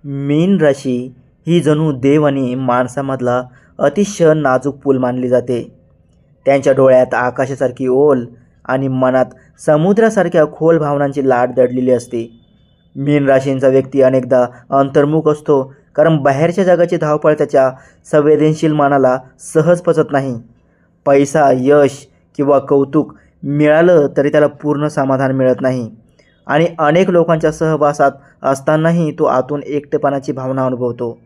मीन राशी ही जणू देव आणि माणसामधला अतिशय नाजूक पूल मानली जाते. त्यांच्या डोळ्यात आकाशासारखी ओल आणि मनात समुद्रासारख्या खोल भावनांची लाट दडलेली असते. मीन राशींचा व्यक्ती अनेकदा अंतर्मुख असतो, कारण बाहेरच्या जगाची धावपळ त्याच्या संवेदनशील मनाला सहज पचत नाही. पैसा, यश किंवा कौतुक मिळालं तरी त्याला पूर्ण समाधान मिळत नाही आणि अनेक लोकांच्या सहवासात असतानाही तो आतून एकटेपणाची भावना अनुभवतो,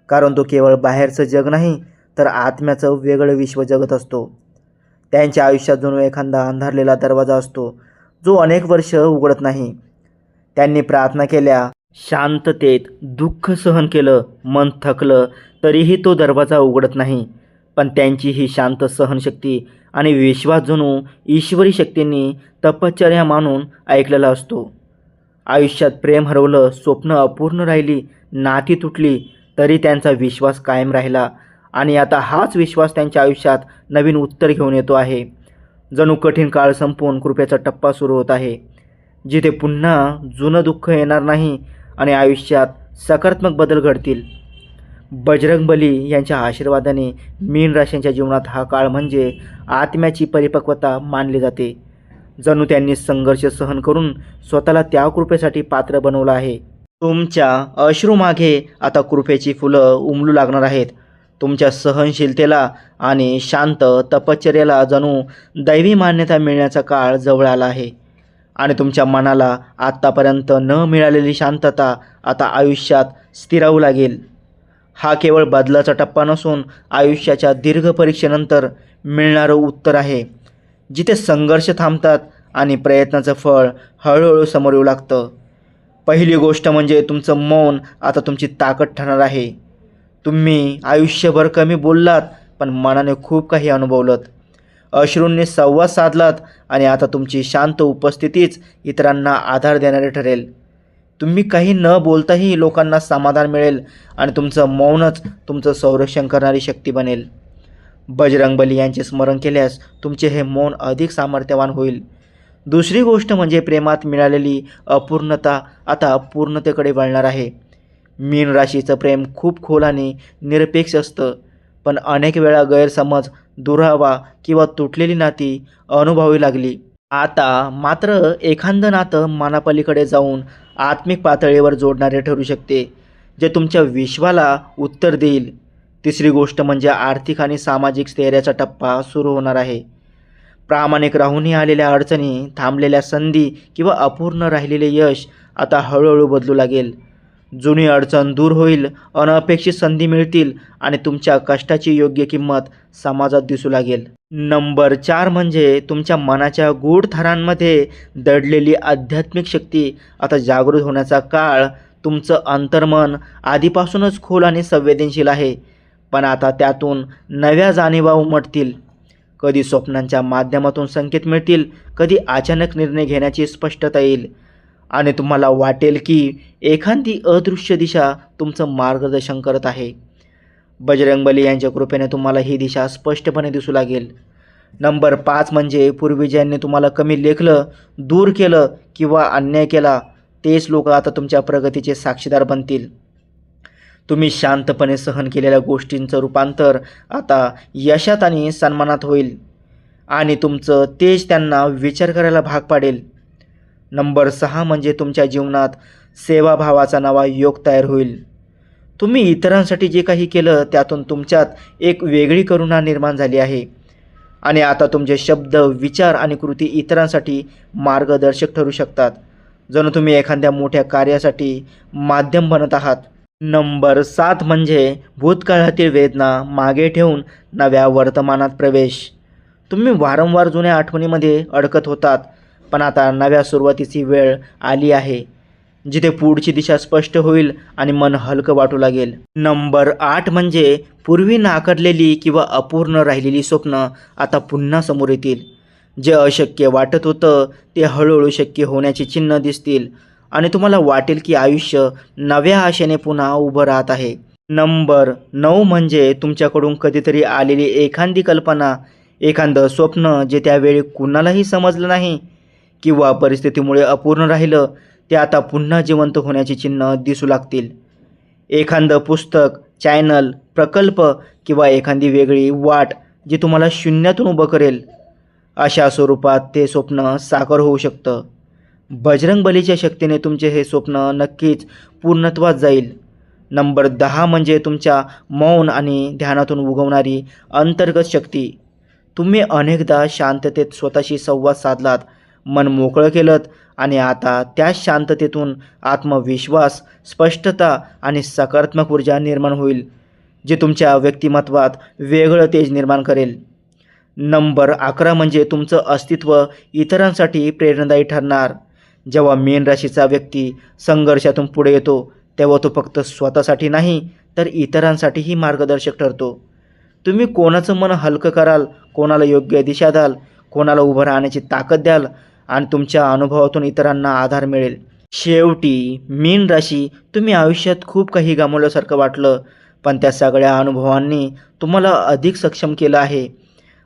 कारण तो केवळ बाहेरचं जग नाही तर आत्म्याचं वेगळं विश्व जगत असतो. त्यांच्या आयुष्यात जणू एखादा अंधारलेला दरवाजा असतो जो अनेक वर्ष उघडत नाही. त्यांनी प्रार्थना केल्या, शांततेत दुःख सहन केलं, मन थकलं तरीही तो दरवाजा उघडत नाही. पण त्यांची ही शांत सहनशक्ती आणि विश्वास जणू ईश्वरी शक्तींनी तपश्चर्या मानून ऐकलेला असतो. आयुष्यात प्रेम हरवलं, स्वप्न अपूर्ण राहिली, नाती तुटली तरी त्यांचा विश्वास कायम राहिला आणि आता हाच विश्वास त्यांच्या आयुष्यात नवीन उत्तर घेऊन येतो आहे. जणू कठीण काळ संपून कृपेचा टप्पा सुरू होत आहे, जिथे पुन्हा जुनं दुःख येणार नाही आणि आयुष्यात सकारात्मक बदल घडतील. बजरंगबली यांच्या आशीर्वादाने मीन राशींच्या जीवनात हा काळ म्हणजे आत्म्याची परिपक्वता मानली जाते. जणू त्यांनी संघर्ष सहन करून स्वतःला त्या कृपेसाठी पात्र बनवलं आहे. तुमच्या अश्रूमागे आता कृपेची फुलं उमलू लागणार आहेत. तुमच्या सहनशीलतेला आणि शांत तपश्चर्याला जणू दैवी मान्यता मिळण्याचा काळ जवळ आला आहे आणि तुमच्या मनाला आत्तापर्यंत न मिळालेली शांतता आता आयुष्यात स्थिरावू लागेल. हा केवळ बदलाचा टप्पा नसून आयुष्याच्या दीर्घ परीक्षेनंतर मिळणारं उत्तर आहे, जिथे संघर्ष थांबतात आणि प्रयत्नाचं फळ हळूहळू समोर येऊ लागतं. पहिली गोष्ट म्हणजे तुमचं मौन आता तुमची ताकद ठरणार आहे. तुम्ही आयुष्यभर कमी बोललात पण मनाने खूप काही अनुभवलं. अश्रूंनी संवाद साधलात आणि आता तुमची शांत उपस्थितीच इतरांना आधार देणारे ठरेल. तुम्ही काही न बोलताही लोकांना समाधान मिळेल आणि तुमचं मौनच तुमचं संरक्षण करणारी शक्ती बनेल. बजरंगबली यांचे स्मरण केल्यास तुमचे हे मौन अधिक सामर्थ्यवान होईल. दुसरी गोष्ट म्हणजे प्रेमात मिळालेली अपूर्णता आता पूर्णतेकडे वळणार आहे. मीन राशीचं प्रेम खूप खोल आणि निरपेक्ष असतं, पण अनेक वेळा गैरसमज, दुरावा किंवा तुटलेली नाती अनुभवावी लागली. आता मात्र एखादं नातं मनापलीकडे जाऊन आत्मिक पातळीवर जोडणारे ठरू शकते, जे तुमच्या विश्वाला उत्तर देईल. तिसरी गोष्ट म्हणजे आर्थिक आणि सामाजिक स्थैर्याचा टप्पा सुरू होणार आहे. प्रामाणिक राहूनही आलेल्या अडचणी, थांबलेल्या संधी किंवा अपूर्ण राहिलेले यश आता हळूहळू बदलू लागेल. जुनी अडचण दूर होईल, अनपेक्षित संधी मिळतील आणि तुमच्या कष्टाची योग्य किंमत समाजात दिसू लागेल. नंबर 4 म्हणजे तुमच्या मनाच्या गूढ थरांमध्ये दडलेली आध्यात्मिक शक्ती आता जागृत होण्याचा काळ. तुमचं अंतर्मन आधीपासूनच खोल आणि संवेदनशील आहे, पण आता त्यातून नव्या जाणीवा उमटतील. कधी स्वप्नांच्या माध्यमातून संकेत मिळतील, कधी अचानक निर्णय घेण्याची स्पष्टता येईल आणि तुम्हाला वाटेल की एखादी अदृश्य दिशा तुमचं मार्गदर्शन करत आहे. बजरंगबली यांच्या कृपेने तुम्हाला ही दिशा स्पष्टपणे दिसू लागेल. नंबर 5 म्हणजे पूर्वी ज्यांनी तुम्हाला कमी लेखलं, दूर केलं किंवा अन्याय केला, तेच लोक आता तुमच्या प्रगतीचे साक्षीदार बनतील. तुम्ही शांतपणे सहन केलेल्या गोष्टींचं रूपांतर आता यशात आणि सन्मानात होईल आणि तुमचं तेज त्यांना विचार करायला भाग पाडेल. नंबर 6 म्हणजे तुमच्या जीवनात सेवाभावाचा नवा योग तयार होईल. तुम्ही इतरांसाठी जे काही केलं त्यातून तुमच्यात एक वेगळी करुणा निर्माण झाली आहे आणि आता तुमचे शब्द, विचार आणि कृती इतरांसाठी मार्गदर्शक ठरू शकतात, जणू तुम्ही एखाद्या मोठ्या कार्यासाठी माध्यम बनत आहात. नंबर 7 म्हणजे भूतकाळातील वेदना मागे ठेवून नव्या वर्तमानात प्रवेश. तुम्ही वारंवार जुन्या आठवणीमध्ये अडकत होतात, पण आता नव्या सुरुवातीची वेळ आली आहे, जिथे पुढची दिशा स्पष्ट होईल आणि मन हलकं वाटू लागेल. नंबर 8 म्हणजे पूर्वी नाकारलेली किंवा अपूर्ण राहिलेली स्वप्न आता पुन्हा समोर येतील. जे अशक्य वाटत होतं ते हळूहळू शक्य होण्याची चिन्ह दिसतील आणि तुम्हाला वाटेल की आयुष्य नव्या आशेने पुन्हा उभं राहत आहे. नंबर 9 म्हणजे तुमच्याकडून कधीतरी आलेली एखादी कल्पना, एखादं स्वप्न जे त्यावेळी कुणालाही समजलं नाही किंवा परिस्थितीमुळे अपूर्ण राहिलं, ते आता पुन्हा जिवंत होण्याची चिन्ह दिसू लागतील. एखादं पुस्तक, चॅनल, प्रकल्प किंवा एखादी वेगळी वाट जी तुम्हाला शून्यातून उभं करेल, अशा स्वरूपात ते स्वप्न साकार होऊ शकतं. बजरंगबलीच्या शक्तीने तुमचे हे स्वप्न नक्कीच पूर्णत्वास जाईल. नंबर 10 म्हणजे तुमच्या मौन आणि ध्यानातून उगवणारी अंतर्गत शक्ती. तुम्ही अनेकदा शांततेत स्वतःशी संवाद साधलात, मन मोकळं केलं आणि आता त्याच शांततेतून आत्मविश्वास, स्पष्टता आणि सकारात्मक ऊर्जा निर्माण होईल, जे तुमच्या व्यक्तिमत्वात वेगळं तेज निर्माण करेल. नंबर 11 म्हणजे तुमचं अस्तित्व इतरांसाठी प्रेरणादायी ठरणार. जेव्हा मीन राशीचा व्यक्ती संघर्षातून पुढे येतो, तेव्हा तो फक्त स्वतःसाठी नाही तर इतरांसाठीही मार्गदर्शक ठरतो. तुम्ही कोणाचं मन हलकं कराल, कोणाला योग्य दिशा द्याल, कोणाला उभं राहण्याची ताकद द्याल आणि तुमच्या अनुभवातून इतरांना आधार मिळेल. शेवटी मीन राशी, तुम्ही आयुष्यात खूप काही गमावल्यासारखं वाटलं, पण त्या सगळ्या अनुभवांनी तुम्हाला अधिक सक्षम केलं आहे.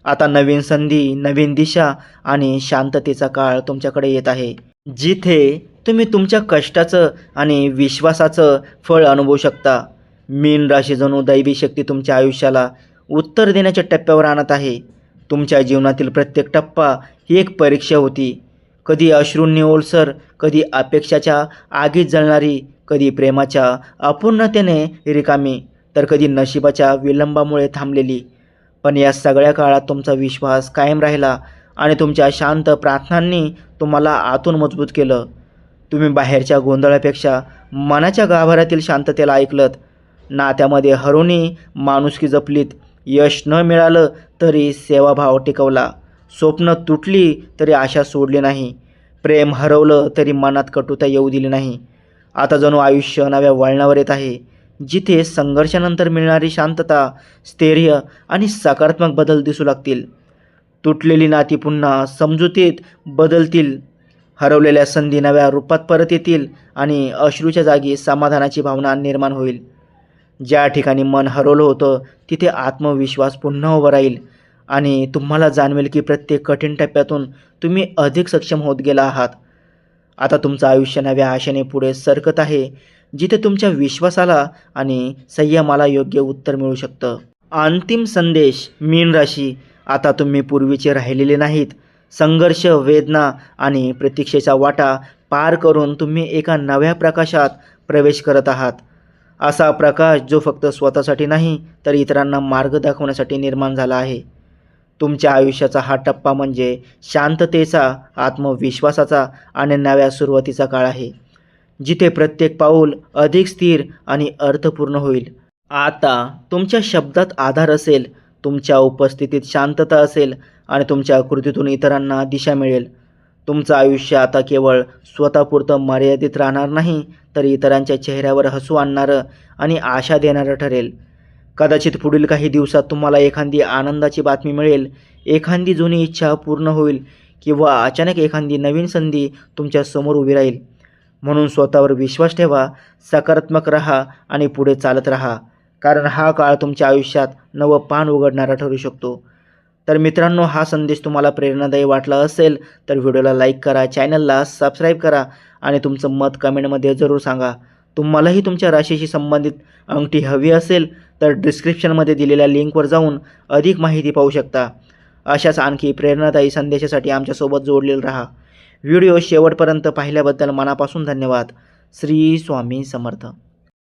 आता नवीन संधी, नवीन दिशा आणि शांततेचा काळ तुमच्याकडे येत आहे, जिथे तुम्ही तुमच्या कष्टाचं आणि विश्वासाचं फळ अनुभवू शकता. मीन राशी जणू दैवी शक्ती तुमच्या आयुष्याला उत्तर देण्याच्या टप्प्यावर आणत आहे. तुमच्या जीवनातील प्रत्येक टप्पा ही एक परीक्षा होती. कधी अश्रूंनी ओलसर, कधी अपेक्षाच्या आगीत जळणारी, कधी प्रेमाच्या अपूर्णतेने रिकामी, तर कधी नशिबाच्या विलंबामुळे थांबलेली. पण या सगळ्या काळात तुमचा विश्वास कायम राहिला आणि तुमच्या शांत प्रार्थनांनी तुम्हाला आतून मजबूत केलं. तुम्ही बाहेरच्या गोंधळापेक्षा मनाच्या गाभाऱ्यातील शांततेला ऐकलत. नात्यामध्ये हरवणी माणुसकी जपलीत. यश न मिळालं तरी सेवाभाव टिकवला. स्वप्न तुटली तरी आशा सोडली नाही. प्रेम हरवलं तरी मनात कटुता येऊ दिली नाही. आता जणू आयुष्य नव्या वळणावर येत आहे, जिथे संघर्षानंतर मिळणारी शांतता, स्थैर्य आणि सकारात्मक बदल दिसू लागतील. तुटलेली नाती पुन्हा समजुतीत बदलतील. हरवलेल्या संधी नव्या रूपात परत येतील आणि अश्रूच्या जागी समाधानाची भावना निर्माण होईल. ज्या ठिकाणी मन हरवलं होतं, तिथे आत्मविश्वास पुन्हा उभा राहील आणि तुम्हाला जाणवेल की प्रत्येक कठीण टप्प्यातून तुम्ही अधिक सक्षम होत गेला आहात. आता तुमचं आयुष्य नव्या आशेने पुढे सरकत आहे, जिथे तुमच्या विश्वासाला आणि संयमाला योग्य उत्तर मिळू शकतं. अंतिम संदेश मीन राशी, आता तुम्ही पूर्वीचे राहिलेले नाहीत. संघर्ष, वेदना आणि प्रतीक्षेचा वाटा पार करून तुम्ही एका नव्या प्रकाशात प्रवेश करत आहात. असा प्रकाश जो फक्त स्वतःसाठी नाही तर इतरांना मार्ग दाखवण्यासाठी निर्माण झाला आहे. तुमच्या आयुष्याचा हा टप्पा म्हणजे शांततेचा, आत्मविश्वासाचा आणि नव्या सुरुवातीचा काळ आहे, जिथे प्रत्येक पाऊल अधिक स्थिर आणि अर्थपूर्ण होईल. आता तुमच्या शब्दात आधार असेल, तुमच्या उपस्थितीत शांतता असेल आणि तुमच्या कृतीतून इतरांना दिशा मिळेल. तुमचं आयुष्य आता केवळ स्वतःपुरतं मर्यादित राहणार नाही, तर इतरांच्या चेहऱ्यावर हसू आणणारं आणि आशा देणारं ठरेल. कदाचित पुढील काही दिवसात तुम्हाला एखादी आनंदाची बातमी मिळेल, एखादी जुनी इच्छा पूर्ण होईल किंवा अचानक एखादी नवीन संधी तुमच्या समोर उभी राहील. म्हणून स्वतःवर विश्वास ठेवा, सकारात्मक राहा आणि पुढे चालत राहा, कारण हा काळ तुमच्या आयुष्यात नवं पान उघडणारा ठरू शकतो. तर मित्रांनो, हा संदेश तुम्हाला प्रेरणादायी वाटला असेल तर व्हिडिओला लाईक करा, चॅनलला सबस्क्राईब करा आणि तुमचं मत कमेंटमध्ये जरूर सांगा. तुम्हालाही तुमच्या राशीशी संबंधित अंगठी हवी असेल तर डिस्क्रिप्शनमध्ये दिलेल्या लिंकवर जाऊन अधिक माहिती पाहू शकता. अशाच आणखी प्रेरणादायी संदेशासाठी आमच्यासोबत जोडलेलं राहा. व्हिडिओ शेवटपर्यंत पाहिल्याबद्दल मनापासून धन्यवाद. श्री स्वामी समर्थ.